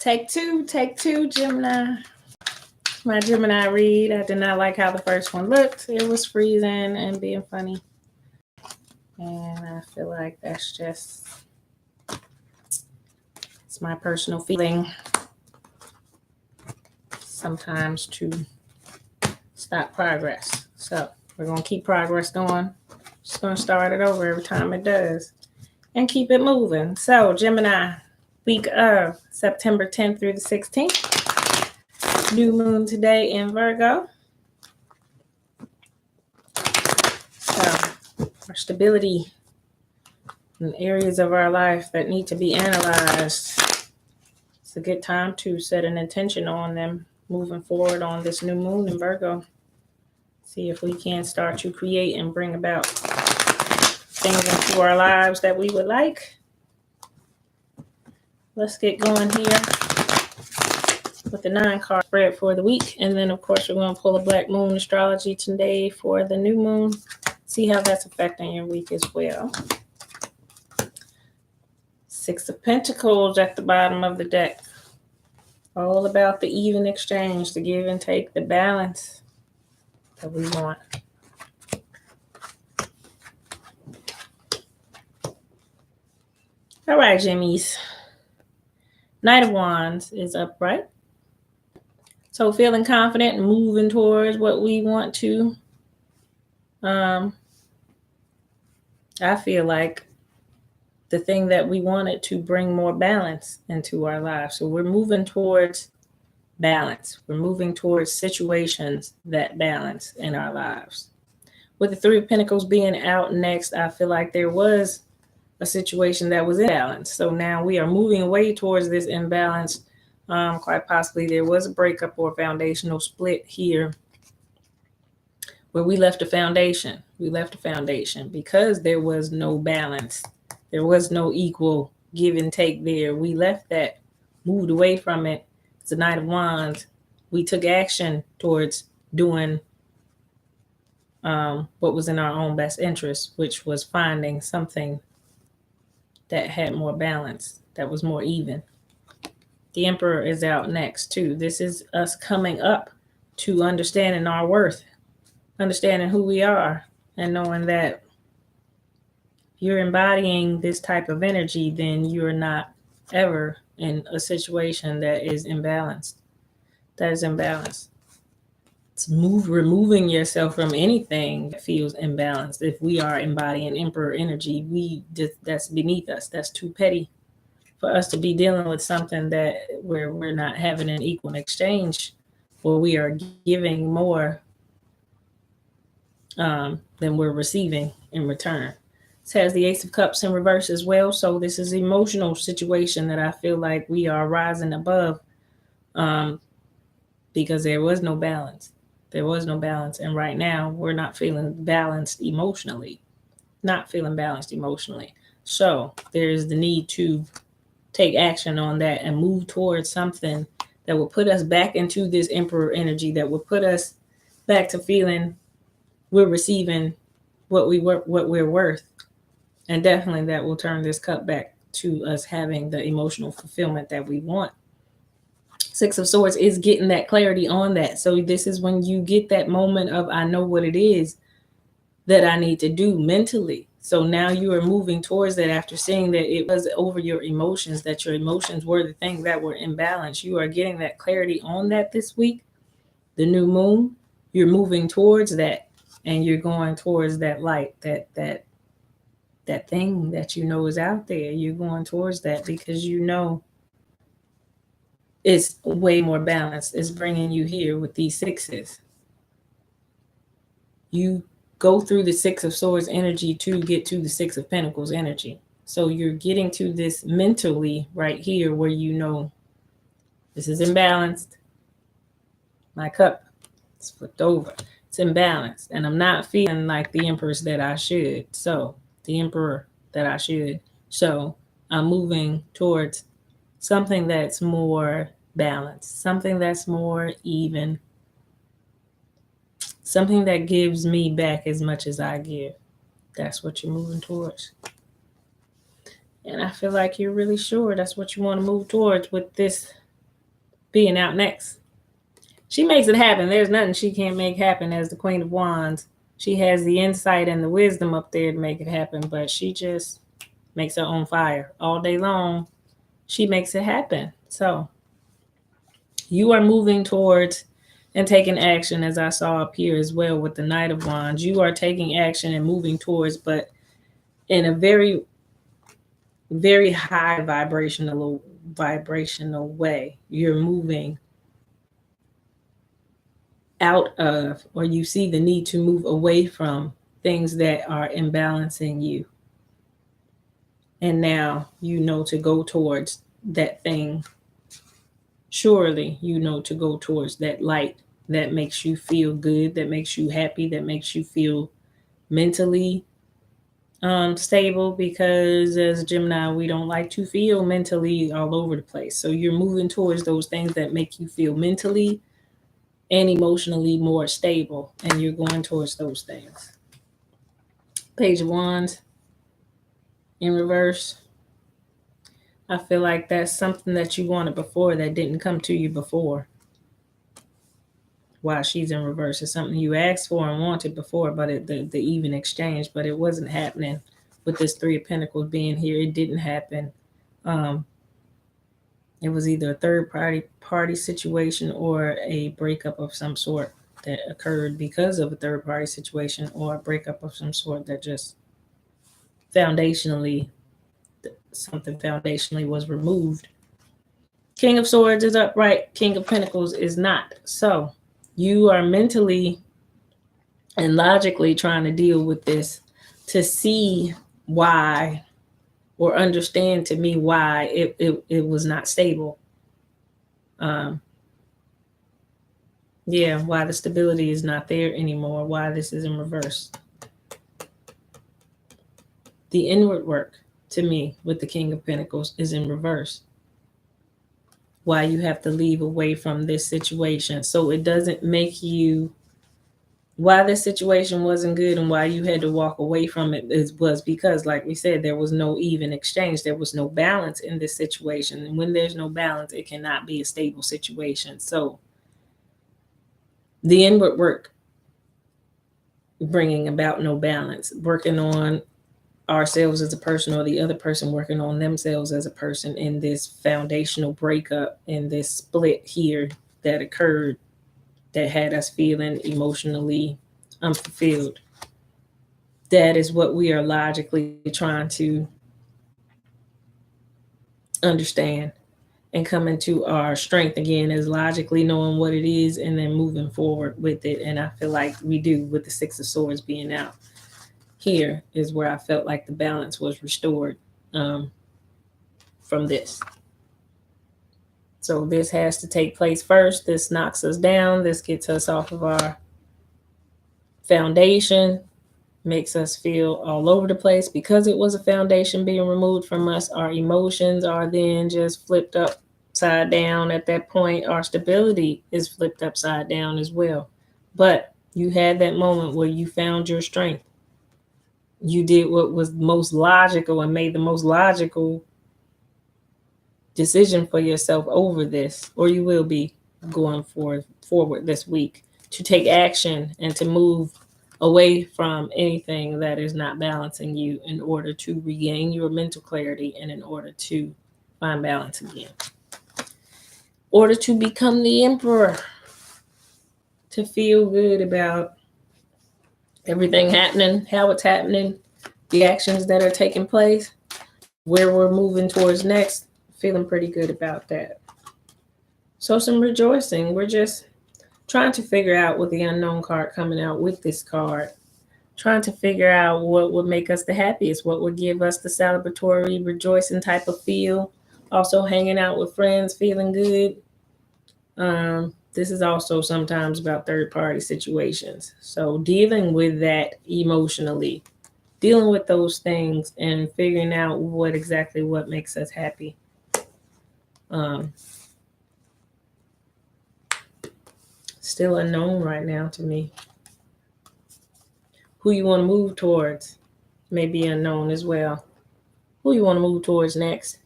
Take two, Gemini. My Gemini read. I did not like how the first one looked. It was freezing and being funny. And I feel like that's just, it's my personal feeling sometimes to stop progress. So we're going to keep progress going. Just going to start it over every time it does and keep it moving. So Gemini, week of September 10th through the 16th. New moon today in Virgo. So our stability in areas of our life that need to be analyzed. It's a good time to set an intention on them moving forward on this new moon in Virgo. See if we can start to create and bring about things into our lives that we would like. Let's get going here with the 9-card spread for the week. And then, of course, we're going to pull a Black Moon astrology today for the new moon. See how that's affecting your week as well. 6 of Pentacles at the bottom of the deck. All about the even exchange, the give and take, the balance that we want. All right, Jimmies. Knight of Wands is upright. So feeling confident and moving towards what we want to. I feel like the thing that we wanted to bring more balance into our lives. So we're moving towards balance. We're moving towards situations that balance in our lives. With the 3 of Pentacles being out next, I feel like there was a situation that was imbalanced. So now we are moving away towards this imbalance. Quite possibly there was a breakup or foundational split here where we left a foundation. We left a foundation because there was no balance. There was no equal give and take there. We left that, moved away from it. It's the Knight of Wands. We took action towards doing what was in our own best interest, which was finding something that had more balance, that was more even. The Emperor is out next too. This is us coming up to understanding our worth, understanding who we are, and knowing that if you're embodying this type of energy, then you're not ever in a situation that is imbalanced. That is imbalanced. It's removing yourself from anything that feels imbalanced. If we are embodying Emperor energy, that's beneath us. That's too petty for us to be dealing with something that where we're not having an equal exchange, where we are giving more than we're receiving in return. This has the Ace of Cups in reverse as well. So this is an emotional situation that I feel like we are rising above because there was no balance. There was no balance. And right now we're not feeling balanced emotionally. Not feeling balanced emotionally. So there's the need to take action on that and move towards something that will put us back into this Emperor energy, that will put us back to feeling we're receiving what we're worth. And definitely that will turn this cup back to us having the emotional fulfillment that we want. 6 of Swords is getting that clarity on that. So this is when you get that moment of, I know what it is that I need to do mentally. So now you are moving towards that after seeing that it was over your emotions, that your emotions were the thing that were imbalanced. You are getting that clarity on that this week. The new moon, you're moving towards that and you're going towards that light, that thing that you know is out there. You're going towards that because you know it's way more balanced. It's bringing you here with these 6s. You go through the 6 of Swords energy to get to the 6 of Pentacles energy. So you're getting to this mentally right here where you know this is imbalanced. My cup is flipped over. It's imbalanced. And I'm not feeling like the Empress that I should. So the Emperor that I should. So I'm moving towards something that's more balanced, something that's more even, something that gives me back as much as I give. That's what you're moving towards. And I feel like you're really sure that's what you want to move towards with this being out next. She makes it happen. There's nothing she can't make happen as the Queen of Wands. She has the insight and the wisdom up there to make it happen, but she just makes her own fire all day long. She makes it happen. So you are moving towards and taking action, as I saw up here as well with the Knight of Wands. You are taking action and moving towards, but in a very, very high vibrational way. You're moving out of, or you see the need to move away from things that are imbalancing you. And now you know to go towards that thing. Surely you know to go towards that light that makes you feel good, that makes you happy, that makes you feel mentally stable, because as Gemini, we don't like to feel mentally all over the place. So you're moving towards those things that make you feel mentally and emotionally more stable, and you're going towards those things. Page of Wands in reverse. I feel like that's something that you wanted before that didn't come to you before. While she's in reverse, it's something you asked for and wanted before, but the even exchange, but it wasn't happening. With this Three of Pentacles being here, it didn't happen. It was either a third party situation or a breakup of some sort that occurred because of a third party situation, or a breakup of some sort that just something foundationally was removed. King of Swords is upright. King of Pentacles is not. So you are mentally and logically trying to deal with this to see why, or understand to me why it was not stable. Why the stability is not there anymore, why this is in reverse. The inward work, to me, with the King of Pentacles is in reverse. Why you have to leave away from this situation. So it doesn't make you, why this situation wasn't good and why you had to walk away from it was because, like we said, there was no even exchange. There was no balance in this situation. And when there's no balance, it cannot be a stable situation. So the inward work, bringing about no balance, working on ourselves as a person, or the other person working on themselves as a person, in this foundational breakup, in this split here that occurred, that had us feeling emotionally unfulfilled. That is what we are logically trying to understand and come into our strength again, is logically knowing what it is and then moving forward with it. And I feel like we do, with the Six of Swords being out. Here is where I felt like the balance was restored from this. So this has to take place first. This knocks us down. This gets us off of our foundation, makes us feel all over the place. Because it was a foundation being removed from us, our emotions are then just flipped upside down. At that point, our stability is flipped upside down as well. But you had that moment where you found your strength. You did what was most logical and made the most logical decision for yourself over this, or you will be going forward this week, to take action and to move away from anything that is not balancing you, in order to regain your mental clarity and in order to find balance again. Order to become the emperor, to feel good about everything happening, how it's happening, the actions that are taking place, where we're moving towards next. Feeling pretty good about that. So some rejoicing. We're just trying to figure out, with the unknown card coming out with this card, trying to figure out what would make us the happiest, what would give us the celebratory, rejoicing type of feel. Also hanging out with friends, feeling good. This is also sometimes about third-party situations. So dealing with that emotionally, dealing with those things and figuring out what makes us happy. Still unknown right now to me. Who you want to move towards may be unknown as well. Who you want to move towards next?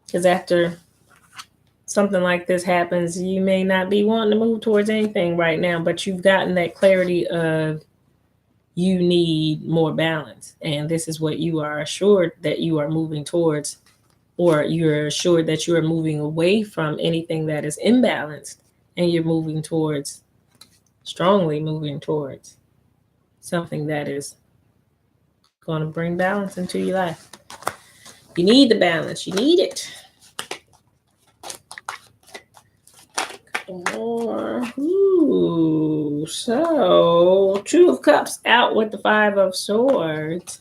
Because after something like this happens, you may not be wanting to move towards anything right now, but you've gotten that clarity of you need more balance. And this is what you are assured that you are moving towards, or you're assured that you are moving away from anything that is imbalanced, and you're moving towards, strongly moving towards something that is going to bring balance into your life. You need the balance. You need it. More. Ooh, so Two of Cups out with the Five of Swords.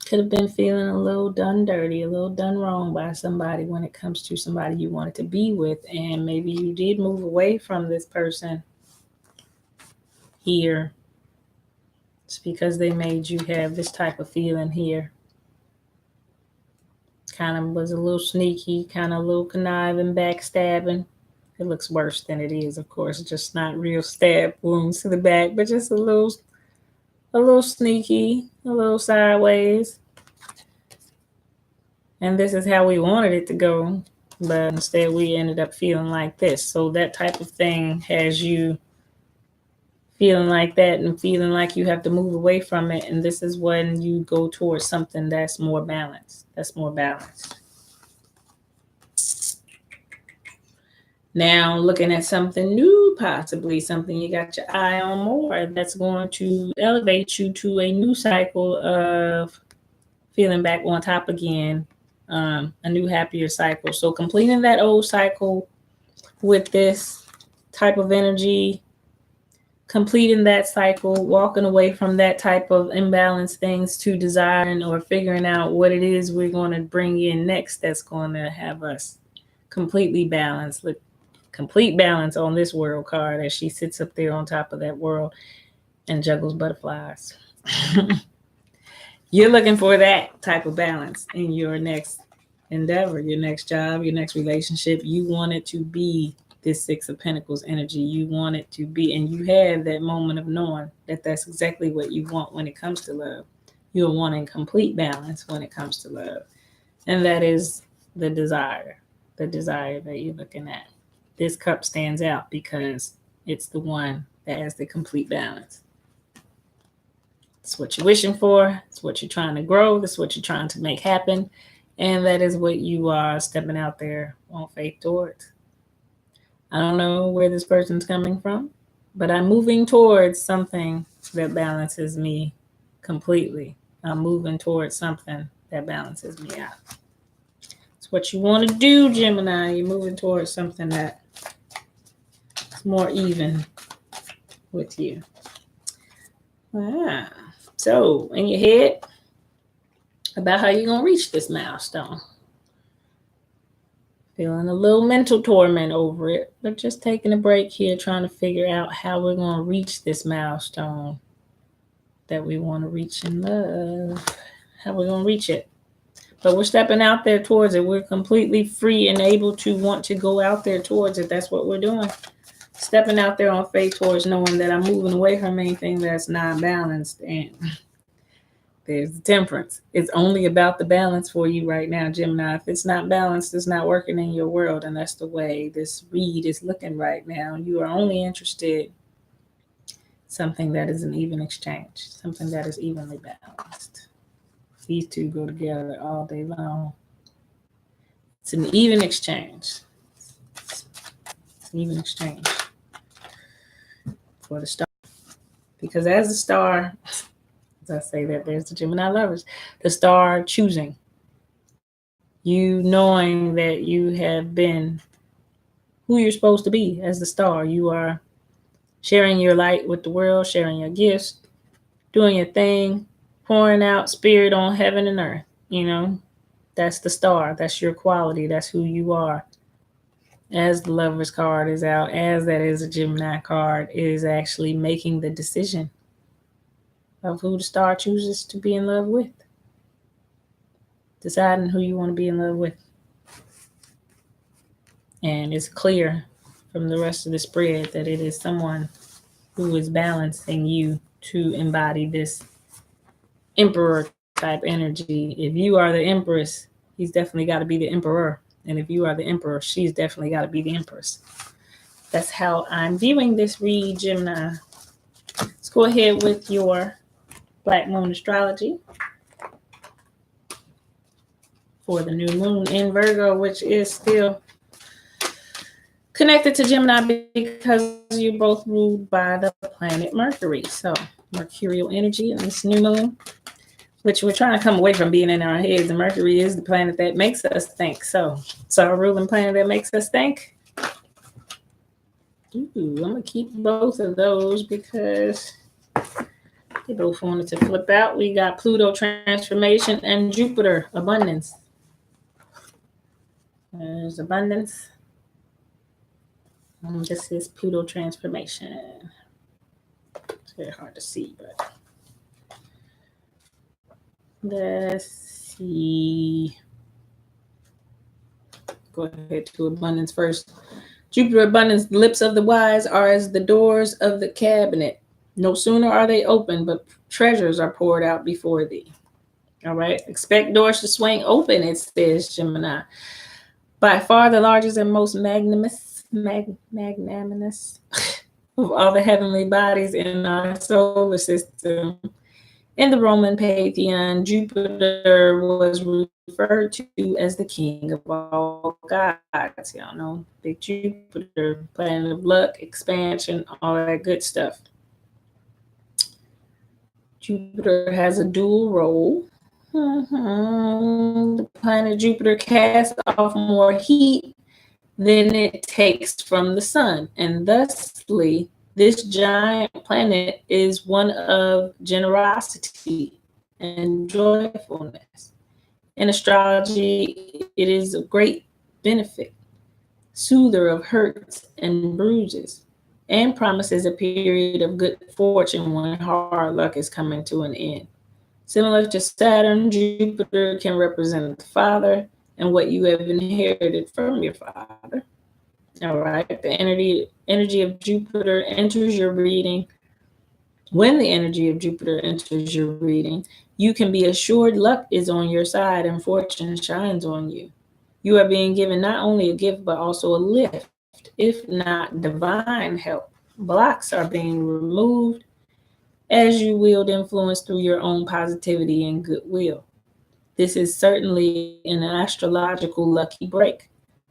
Could have been feeling a little done dirty, a little done wrong by somebody when it comes to somebody you wanted to be with. And maybe you did move away from this person here. It's because they made you have this type of feeling here. Kind of was a little sneaky, kind of a little conniving, backstabbing. It looks worse than it is, of course. Just not real stab wounds to the back, but just a little sneaky, a little sideways. And this is how we wanted it to go, but instead we ended up feeling like this. So that type of thing has you feeling like that and feeling like you have to move away from it. And this is when you go towards something that's more balanced. Now looking at something new, possibly something you got your eye on more, that's going to elevate you to a new cycle of feeling back on top again, a new happier cycle. So completing that old cycle with this type of energy, completing that cycle, walking away from that type of imbalanced things to desiring or figuring out what it is we're going to bring in next that's going to have us completely balanced. Look, complete balance on this world card as she sits up there on top of that world and juggles butterflies. You're looking for that type of balance in your next endeavor, your next job, your next relationship. You want it to be this Six of Pentacles energy. You want it to be, and you have that moment of knowing that that's exactly what you want when it comes to love. You're wanting complete balance when it comes to love. And that is the desire that you're looking at. This cup stands out because it's the one that has the complete balance. It's what you're wishing for. It's what you're trying to grow. That's what you're trying to make happen. And that is what you are stepping out there on faith towards. I don't know where this person's coming from, but I'm moving towards something that balances me completely. I'm moving towards something that balances me out. It's what you want to do, Gemini. You're moving towards something that's more even with you. So in your head about how you're going to reach this milestone. Feeling a little mental torment over it, but just taking a break here, trying to figure out how we're going to reach this milestone that we want to reach in love. How we're going to reach it. But we're stepping out there towards it. We're completely free and able to want to go out there towards it. That's what we're doing. Stepping out there on faith towards knowing that I'm moving away from anything that's not balanced. And there's the Temperance. It's only about the balance for you right now, Gemini. If it's not balanced, it's not working in your world. And that's the way this read is looking right now. You are only interested in something that is an even exchange, something that is evenly balanced. These two go together all day long. It's an even exchange. It's an even exchange for the star. Because as a star, as I say that, there's the Gemini lovers, the star choosing. You knowing that you have been who you're supposed to be as the star. You are sharing your light with the world, sharing your gifts, doing your thing, pouring out spirit on heaven and earth. You know, that's the star. That's your quality. That's who you are. As the Lovers card is out, as that is a Gemini card, it is actually making the decision of who the star chooses to be in love with. Deciding who you want to be in love with. And it's clear from the rest of the spread that it is someone who is balancing you to embody this Emperor type energy. If you are the Empress, He's definitely got to be the emperor. And if you are the emperor, she's definitely got to be the empress. That's how I'm viewing this read, Gemini. Let's go ahead with your Black Moon astrology for the new moon in Virgo, which is still connected to Gemini because you're both ruled by the planet Mercury. So mercurial energy in this new moon, which we're trying to come away from being in our heads. And Mercury is the planet that makes us think. So it's our ruling planet that makes us think. Ooh, I'm going to keep both of those because they both wanted to flip out. We got Pluto transformation and Jupiter abundance. There's abundance. This is Pluto transformation. It's very hard to see, but let's see. Go ahead to abundance first. Jupiter abundance, the lips of the wise are as the doors of the cabinet. No sooner are they open, but treasures are poured out before thee. All right. Expect doors to swing open, it says Gemini. By far the largest and most magnanimous of all the heavenly bodies in our solar system. In the Roman pantheon, Jupiter was referred to as the king of all gods. Y'all know, big Jupiter, planet of luck, expansion, all that good stuff. Jupiter has a dual role. The planet Jupiter casts off more heat than it takes from the sun, and thusly, this giant planet is one of generosity and joyfulness. In astrology, it is a great benefit, soother of hurts and bruises, and promises a period of good fortune when hard luck is coming to an end. Similar to Saturn, Jupiter can represent the father and what you have inherited from your father. All right. The energy of Jupiter enters your reading. When the energy of Jupiter enters your reading, you can be assured luck is on your side and fortune shines on you. You are being given not only a gift, but also a lift, if not divine help. Blocks are being removed as you wield influence through your own positivity and goodwill. This is certainly an astrological lucky break,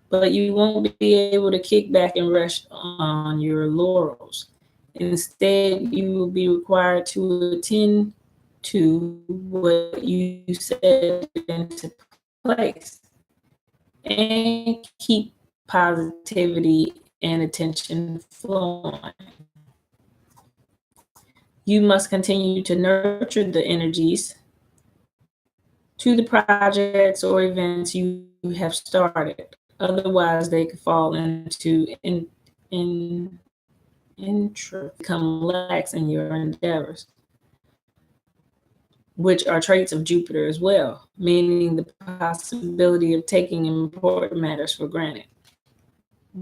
but you won't be able to kick back and rest on your laurels. Instead, you will be required to attend to what you set into place and keep positivity and attention flowing. You must continue to nurture the energies to the projects or events you have started. Otherwise, they could fall into become lax in your endeavors, which are traits of Jupiter as well, meaning the possibility of taking important matters for granted.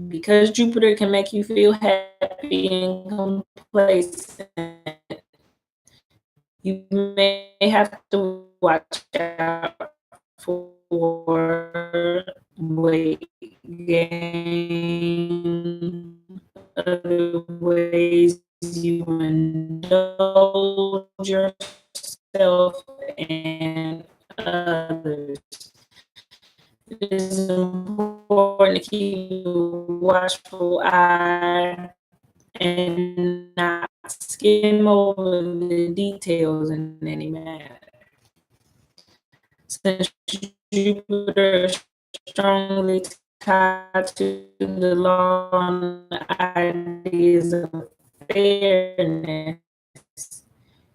Because Jupiter can make you feel happy and complacent, you may have to watch out for weight gain, other ways you indulge yourself and others. It is important to keep a watchful eye and not skim over the details in any manner. Since Jupiter is strongly tied to the law and the ideas of fairness,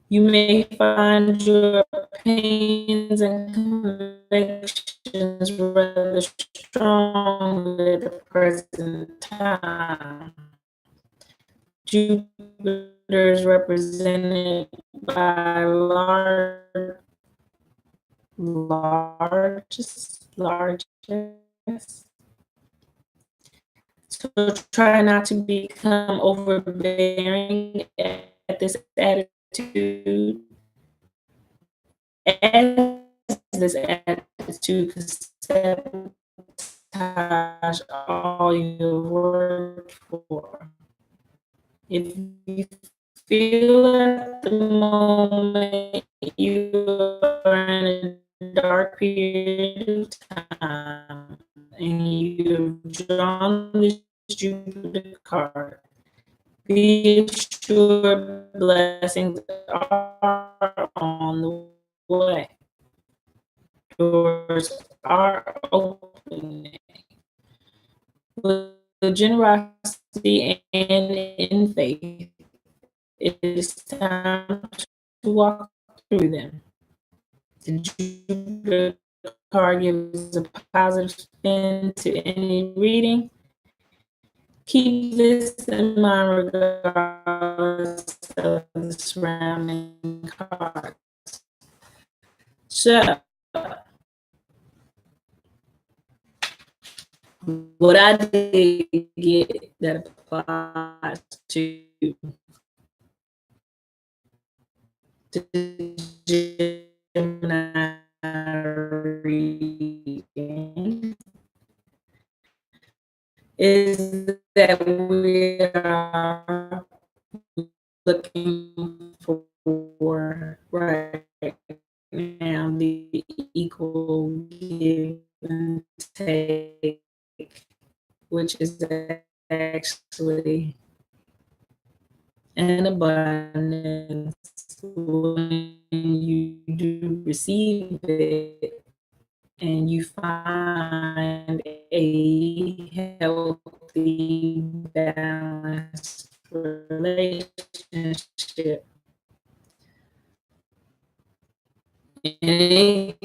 you may find your opinions and convictions rather strong at the present time. Jupiter is represented by largest. So try not to become overbearing at this attitude. As this attitude is to sabotage all you worked for. If you feel at the moment you are in a dark period of time and you've drawn this Jupiter card, be sure blessings are on the way. Doors are opening. With generosity and in faith, it is time to walk through them. The Jupiter card gives a positive spin to any reading. Keep this in mind regardless of the surrounding cards. So, what I did get that applies to the Gemini reading is that we are looking for right now the equal give and take, which is actually an abundance when you do receive it and you find a healthy, balanced relationship. Anything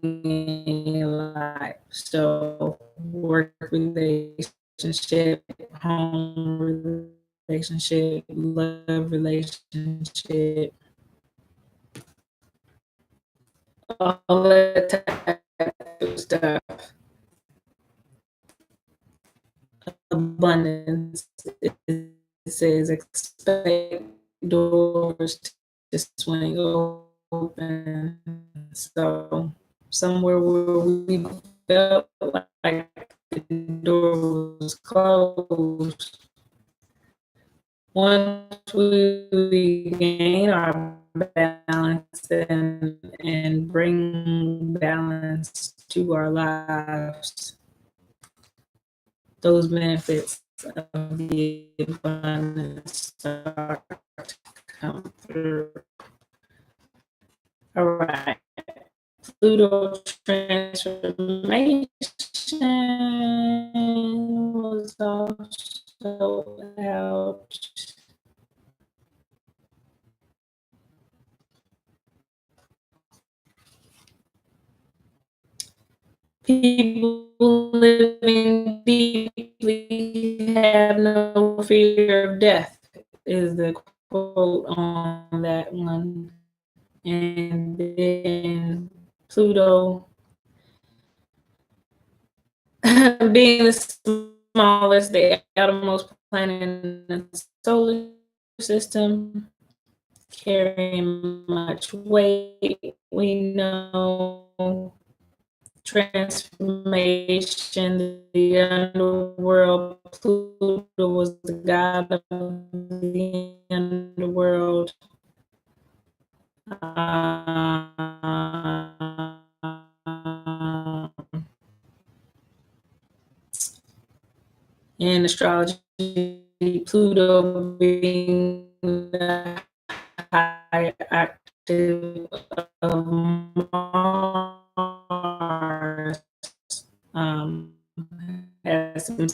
in your life. So, work relationship, home relationship, love relationship, all that type of stuff. Abundance. It says expect doors to swing open. So somewhere where we felt like the door was closed, once we regain our balance and bring balance to our lives, those benefits of the abundance start to come through. All right. Pluto transformation was also out. People living deeply have no fear of death, is the quote on that one. And then Pluto, being the smallest, the outermost planet in the solar system, carrying much weight. We know transformation, the underworld. Pluto was the god of the underworld. In astrology, Pluto being the high active of Mars, has some